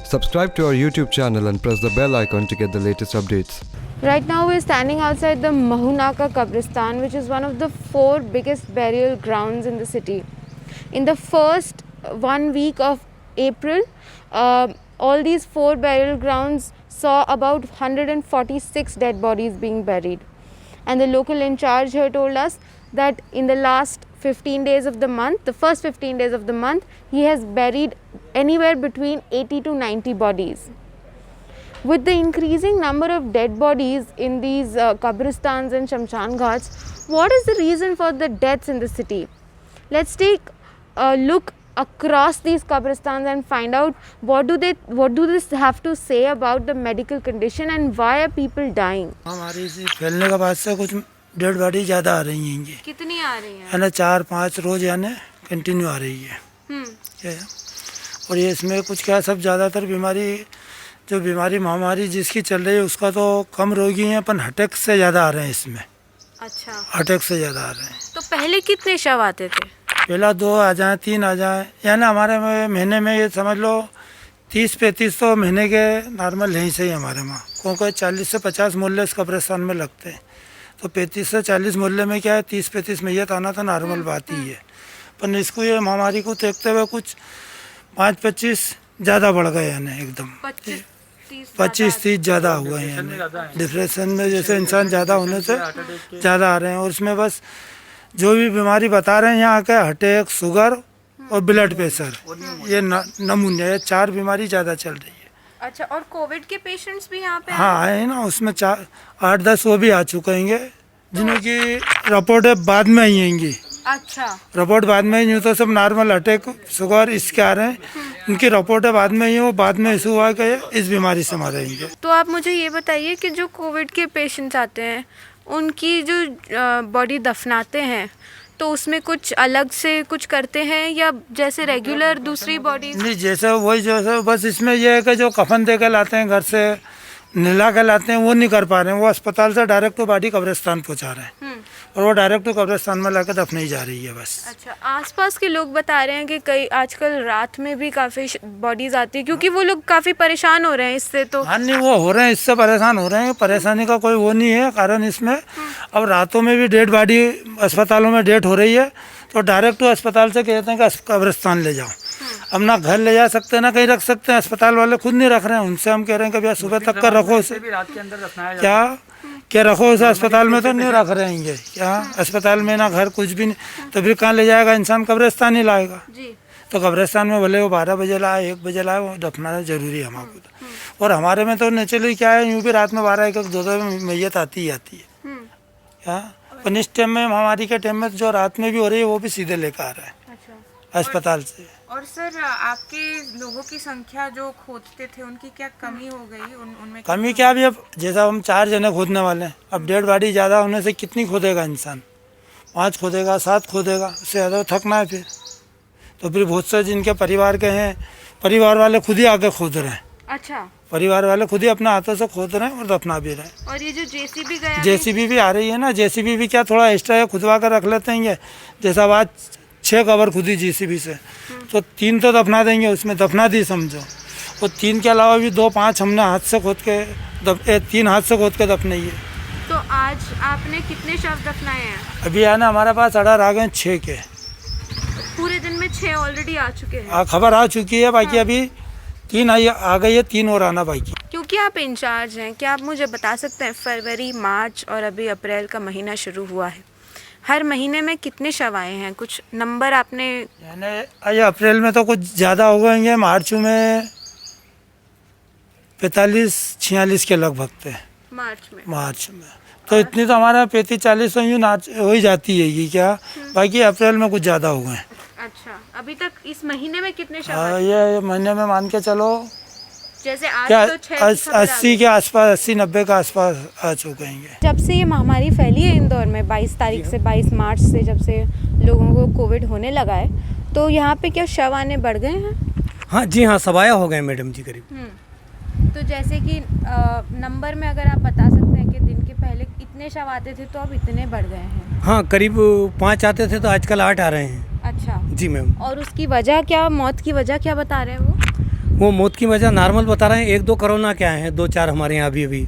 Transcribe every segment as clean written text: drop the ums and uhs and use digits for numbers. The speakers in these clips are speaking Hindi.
Subscribe to our YouTube channel and press the bell icon to get the latest updates. Right now we're standing outside the Mahunaka Kabristan, which is one of the 4 biggest burial grounds in the city. In the first 1 week of April, all these 4 burial grounds saw about 146 dead bodies being buried. And the local in charge here told us that in the last 15 days of the month, the first 15 days of the month, he has buried anywhere between 80 to 90 bodies. With the increasing number of dead bodies in these Kabristans and Shamshan Ghats, what is the reason for the deaths in the city? Let's take a look across these Kabristans and find out what do this have to say about the medical condition and why are people dying? हमारी इसी फैलने के बाद से कुछ डेड बॉडी ज़्यादा आ रही हैं ये, कितनी आ रही हैं? है ना, 4-5 रोज यानी कंटिन्यू आ रही है। क्या है? और ये इसमें कुछ क्या, सब ज़्यादातर बीमारी जो बीमारी महामारी जिसकी चल रही है उसका तो कम रोगी हैं, पर अटैक से ज़्यादा आ रहे हैं इसमें। अच्छा, अटैक से ज़्यादा आ रहे हैं। तो पहले कितने शव आते थे? पहला 2 आ जाए, 3 आ जाए, यानी हमारे महीने में ये समझ लो 30-35 तो महीने के नॉर्मल यहीं से ही हमारे वहाँ, क्योंकि 40 से 50 मोहल्ले इस कब्रिस्तान में लगते हैं, तो 35 से 40 मोहल्ले में क्या है, 30-35 मैयत आना तो नॉर्मल बात ही है। पर इसको ये महामारी को देखते हुए कुछ 5-25 ज़्यादा बढ़ गए, यानी एकदम 25-30 ज़्यादा हुए हैं। यानी डिप्रेशन में जैसे इंसान ज़्यादा होने से ज़्यादा आ रहे हैं। और उसमें बस जो भी बीमारी बता रहे हैं यहाँ के, अटैक, शुगर और ब्लड प्रेशर, ये नमूने, ये 4 बीमारी ज़्यादा चल रही है। अच्छा, और कोविड के पेशेंट्स भी यहाँ पे हाँ आए हैं ना, उसमें 8-10 वो भी आ चुके हैं जिनकी रिपोर्ट बाद में आई आएंगी। अच्छा, रिपोर्ट बाद में ही नहीं तो सब नॉर्मल अटैक, शुगर इसके आ रहे हैं, उनकी रिपोर्ट बाद में ही, वो बाद में इशू हुआ कि इस बीमारी से मरेंगे। तो आप मुझे ये बताइए कि जो कोविड के पेशेंट्स आते हैं उनकी जो बॉडी दफनाते हैं तो उसमें कुछ अलग से कुछ करते हैं या जैसे रेगुलर दूसरी बॉडी? नहीं, जैसे वही जैसे बस इसमें यह है कि जो कफन दे के लाते हैं घर से, नीला के लाते हैं, वो नहीं कर पा रहे हैं। वो अस्पताल से डायरेक्ट तो बॉडी कब्रिस्तान पहुंचा रहे हैं और वो डायरेक्ट तो कब्रिस्तान में लाकर दफनाई जा रही है बस। अच्छा, आसपास के लोग बता रहे हैं कि कई आजकल रात में भी काफ़ी बॉडीज आती है क्योंकि वो लोग काफ़ी परेशान हो रहे हैं इससे। तो हाँ नहीं, वो हो रहे हैं, इससे परेशान हो रहे हैं, परेशानी का कोई वो नहीं है कारण इसमें। अब रातों में भी डेड बॉडी अस्पतालों में डेथ हो रही है तो डायरेक्ट तो अस्पताल से कहते हैं कि कब्रिस्तान ले जाओ। अब ना घर ले जा सकते हैं ना कहीं रख सकते हैं, अस्पताल वाले खुद नहीं रख रहे हैं। उनसे हम कह रहे हैं कि भैया सुबह तक का रखो इसे, क्या रखो उसे अस्पताल में, तो नहीं रख रहे हैं क्या अस्पताल में, ना घर कुछ भी नहीं, तो फिर कहाँ ले जाएगा इंसान, कब्रिस्तान ही लाएगा। तो कब्रिस्तान में भले वो 12 बजे लाए, 1 बजे लाए, वो दफनाना जरूरी है हमको। और हमारे में तो नेचुरली क्या है, यूँ भी रात में 12-1, 2 मैयत आती ही आती है। क्या पर इस टाइम में, महामारी के टाइम में जो रात में भी हो रही है वो भी सीधे लेकर आ रहा है अस्पताल से। और सर, आपके लोगों की संख्या जो खोदते थे उनकी क्या कमी हो गई? उनमें कमी क्या, अभी अब जैसा हम 4 जने खोदने वाले हैं, अब डेड बॉडी ज़्यादा होने से कितनी खोदेगा इंसान, 5 खोदेगा, 7 खोदेगा, उससे ज़्यादा थकना है फिर। तो फिर बहुत से जिनके परिवार के हैं, परिवार वाले खुद ही आके खोद रहे हैं। अच्छा, परिवार वाले खुद ही अपने हाथों से खोद रहे हैं और दफना भी रहे हैं। और ये जो जेसीबी गया, जेसीबी भी आ रही है ना, जेसीबी भी क्या थोड़ा एक्स्ट्रा खुदवा कर रख लेते हैं। जैसा आज 6 कबर खुदी जेसीबी से, तो 3 तो दफना देंगे, उसमें दफना दी समझो। और 3 के अलावा भी 2-5 हमने हाथ से खोद के 3 हाथ से खोद के दफनाइए। तो आज आपने कितने शव दफनाए हैं? अभी है ना हमारे पास ऑर्डर आ गए 6 के, पूरे दिन में 6 ऑलरेडी आ चुके हैं। खबर आ चुकी है, बाकी अभी 3 आ गई है, 3 और आना बाकी। क्योंकि आप इंचार्ज हैं, क्या आप मुझे बता सकते हैं फरवरी, मार्च और अभी अप्रैल का महीना शुरू हुआ है, हर महीने में कितने शव आए हैं? कुछ नंबर आपने? यानी अप्रैल में तो कुछ ज़्यादा हो गए, मार्च में 45-46 के लगभग थे। मार्च में तो इतनी तो हमारा 35-40 तो यूँ हो ही जाती है ये क्या, बाकी अप्रैल में कुछ ज़्यादा हो गए। अच्छा, अभी तक इस महीने में कितने शव? ये महीने में मान के चलो जैसे आज क्या तो 80 के आसपास, 80-90 के आसपास आ चुके हैं। जब से ये महामारी फैली है इंदौर में 22 तारीख से, 22 मार्च से, जब से लोगों को कोविड होने लगा है, तो यहाँ पे क्या शव आने बढ़ गए हैं? हाँ जी, हाँ सवाया हो गए मैडम जी करीब। तो जैसे कि नंबर में अगर आप बता सकते हैं कि दिन के पहले इतने शव आते थे तो अब इतने बढ़ गए हैं? हाँ, करीब 5 आते थे तो आजकल 8 आ रहे हैं। अच्छा जी मैम। और उसकी वजह क्या, मौत की वजह क्या बता रहे हैं वो? वो मौत की वजह नॉर्मल बता रहे हैं, 1-2 कोरोना के आए हैं, 2-4 हमारे यहाँ अभी।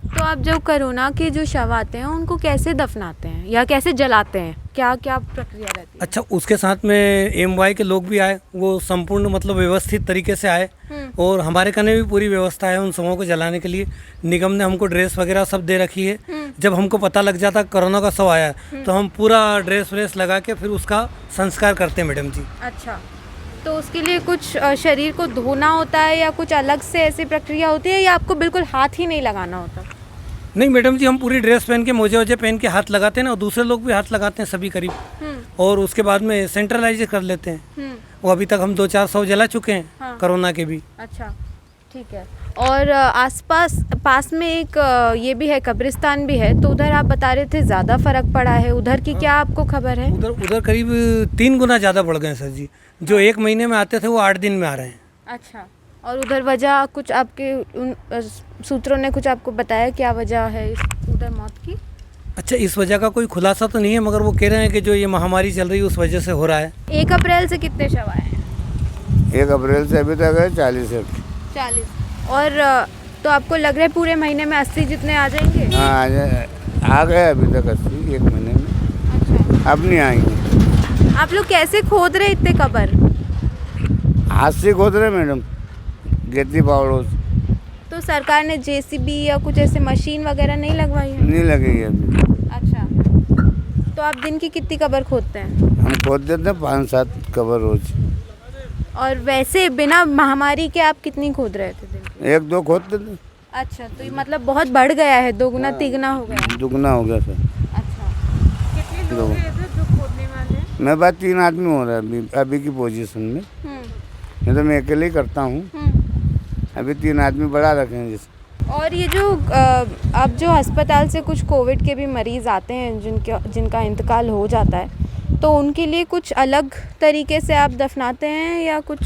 तो आप जब कोरोना के जो शव आते हैं उनको कैसे दफनाते हैं या कैसे जलाते हैं, क्या क्या प्रक्रिया रहती है? अच्छा, उसके साथ में MY के लोग भी आए, वो संपूर्ण मतलब व्यवस्थित तरीके से आए और हमारे कने भी पूरी व्यवस्था है उन शवों को जलाने के लिए। निगम ने हमको ड्रेस वगैरह सब दे रखी है। जब हमको पता लग जाता कोरोना का शव आया तो हम पूरा ड्रेस व्रेस लगा के फिर उसका संस्कार करते हैं मैडम जी। अच्छा, तो उसके लिए कुछ शरीर को धोना होता है या कुछ अलग से ऐसी प्रक्रिया होती है या आपको बिल्कुल हाथ ही नहीं लगाना होता? नहीं मैडम जी, हम पूरी ड्रेस पहन के मोजे वोजे पहन के हाथ लगाते हैं ना, और दूसरे लोग भी हाथ लगाते हैं सभी करीब, और उसके बाद में सेंट्रलाइज कर लेते हैं। वो अभी तक हम 2-4 शव जला चुके हैं कोरोना के भी। अच्छा, ठीक है। और आसपास पास में एक ये भी है, कब्रिस्तान भी है, तो उधर आप बता रहे थे ज़्यादा फर्क पड़ा है, उधर की क्या आपको खबर है? उधर करीब 3 गुना ज़्यादा बढ़ गए सर जी। जो 1 महीने में आते थे वो 8 दिन में आ रहे हैं। अच्छा, और उधर वजह कुछ आपके उन सूत्रों ने कुछ आपको बताया क्या वजह है उधर मौत की? अच्छा, इस वजह का कोई खुलासा तो नहीं है, मगर वो कह रहे हैं कि जो ये महामारी चल रही है उस वजह से हो रहा है। 1 अप्रैल से कितने शव आए हैं? 1 अप्रैल से अभी तक है 40 है। 40। और तो आपको लग रहा है पूरे महीने में 80 जितने आ जाएंगे? हाँ, आ गए अभी तक 80 1 महीने में। अच्छा, अब नहीं आएंगे। आप लोग कैसे खोद रहे इतने कब्र? हाथ से खोद रहे मैडम, गिरती पावड़ों से। तो सरकार ने JCB या कुछ ऐसे मशीन वगैरह नहीं लगवाई है? नहीं लगेगी अभी। अच्छा, तो आप दिन की कितनी कब्र खोदते हैं? हम खोद देते हैं 5-7 कबर रोज। और वैसे बिना महामारी के आप कितनी खोद रहे थे दिन की? 1-2 खोद देते हैं। अच्छा, तो ये मतलब बहुत बढ़ गया है, 2 गुना 3 गुना हो गया है। दुगना हो गया सर। अच्छा, कितने लोग हैं इधर जो खोदने वाले हैं? मेरे पास 3 आदमी हो रहा है अभी की पोजीशन में। नहीं तो मैं अकेले ही करता हूँ। अभी 3 आदमी बढ़ा रखे हैं जिस। और ये जो अब जो अस्पताल से कुछ कोविड के भी मरीज़ आते हैं जिनका इंतकाल हो जाता है, तो उनके लिए कुछ अलग तरीके से आप दफनाते हैं या कुछ?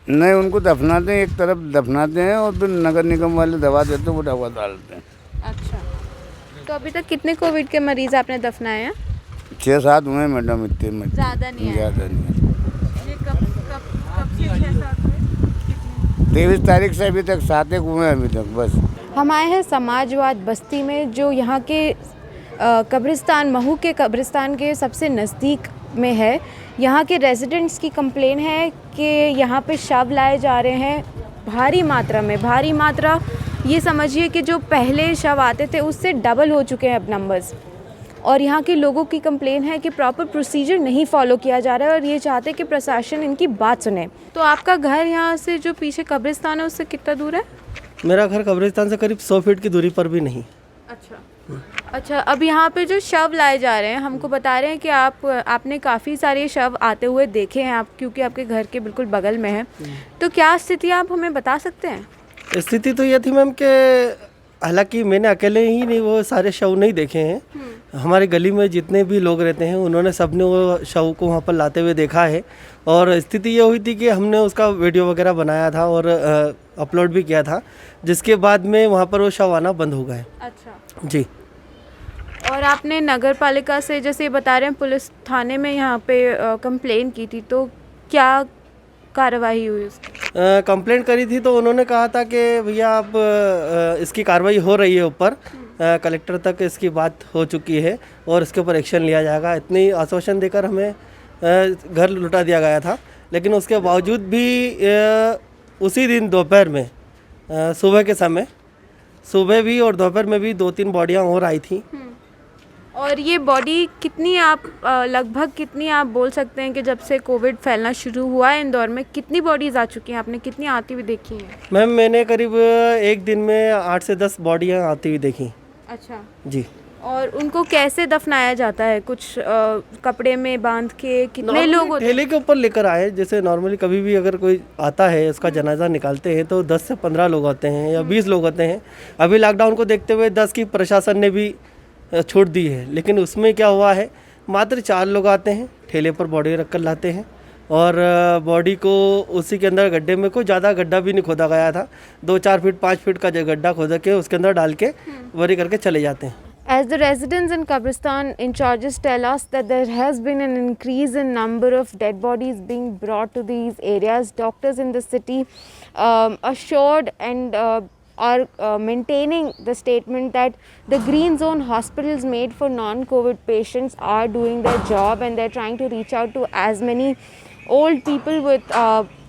नहीं, उनको दफनाते हैं, एक तरफ दफनाते हैं और फिर नगर निगम वाले दवा देते हैं, वो दवा डालते हैं। अच्छा, तो अभी तक कितने कोविड के मरीज़ आपने दफनाए हैं? 6-7 हुए मैडम, इतने में ज़्यादा नहीं है। ज़्यादा नहीं है। ये कब से 6-7 हुए? 23 तारीख से अभी तक 7 एक हुए अभी तक बस। हम आए हैं समाजवाद बस्ती में, जो यहाँ के कब्रिस्तान, महू के कब्रिस्तान के सबसे नज़दीक में है। यहाँ के रेजिडेंट्स की कंप्लेन है कि यहाँ पे शव लाए जा रहे हैं भारी मात्रा में। भारी मात्रा ये समझिए कि जो पहले शव आते थे उससे डबल हो चुके हैं अब नंबर्स। और यहाँ के लोगों की कंप्लेन है कि प्रॉपर प्रोसीजर नहीं फॉलो किया जा रहा है और ये चाहते हैं कि प्रशासन इनकी बात सुने। तो आपका घर यहाँ से जो पीछे कब्रिस्तान है उससे कितना दूर है? मेरा घर कब्रिस्तान से करीब 100 फीट की दूरी पर भी नहीं। अच्छा, अब यहाँ पे जो शव लाए जा रहे हैं, हमको बता रहे हैं कि आपने काफ़ी सारे शव आते हुए देखे हैं आप, क्योंकि आपके घर के बिल्कुल बगल में है। तो क्या स्थिति आप हमें बता सकते हैं? स्थिति तो ये थी मैम कि हालांकि मैंने अकेले ही नहीं वो सारे शव नहीं देखे हैं, हमारे गली में जितने भी लोग रहते हैं उन्होंने सबने वो शव को वहाँ पर लाते हुए देखा है। और स्थिति ये हुई थी कि हमने उसका वीडियो वगैरह बनाया था और अपलोड भी किया था, जिसके बाद में वहाँ पर वो शव आना बंद हो गए। अच्छा जी। और आपने नगर पालिका से, जैसे बता रहे हैं, पुलिस थाने में यहाँ पे कंप्लेन की थी, तो क्या कार्रवाई हुई उसकी? कंप्लेंट करी थी तो उन्होंने कहा था कि भैया आप इसकी कार्रवाई हो रही है ऊपर, कलेक्टर तक इसकी बात हो चुकी है और इसके ऊपर एक्शन लिया जाएगा, इतनी आश्वासन देकर हमें घर लुटा दिया गया था। लेकिन उसके बावजूद भी उसी दिन दोपहर में, सुबह के समय, सुबह भी और दोपहर में भी 2-3 बॉडियाँ और आई थी। और ये बॉडी कितनी आप लगभग कितनी आप बोल सकते हैं कि जब से कोविड फैलना शुरू हुआ है इंदौर में, कितनी बॉडीज़ आ चुकी हैं? आपने कितनी आती हुई देखी हैं? मैम मैंने करीब एक दिन में 8 से 10 बॉडियाँ आती हुई देखी। अच्छा जी। और उनको कैसे दफनाया जाता है? कुछ कपड़े में बांध के? कितने लोग होते हैं? ठेले के ऊपर लेकर आए, जैसे नॉर्मली कभी भी अगर कोई आता है उसका जनाजा निकालते हैं तो 10 से 15 लोग होते हैं या 20 लोग होते हैं। अभी लॉकडाउन को देखते हुए 10 की प्रशासन ने भी छूट दी है, लेकिन उसमें क्या हुआ है, मात्र 4 लोग आते हैं, ठेले पर बॉडी रख कर लाते हैं और बॉडी को उसी के अंदर गड्ढे में, कोई ज़्यादा गड्ढा भी नहीं खोदा गया था, 2-4 फीट 5 फीट का जो गड्ढा खोदा के उसके अंदर डाल के वरी करके चले जाते हैं। As the residents in Kabristan in charges tell us that there has been an increase in number of dead bodies being brought to these areas, doctors in the city assured and are maintaining the statement that the green zone hospitals made for non-COVID patients are doing their job, and they're trying to reach out to as many old people with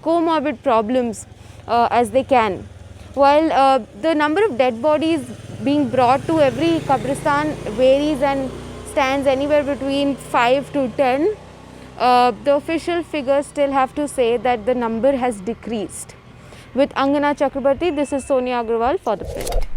comorbid problems as they can. While the number of dead bodies being brought to every Kabristan varies and stands anywhere between 5 to 10, the official figures still have to say that the number has decreased. With Angana Chakrabarti, this is Sonia Agrawal for The Print.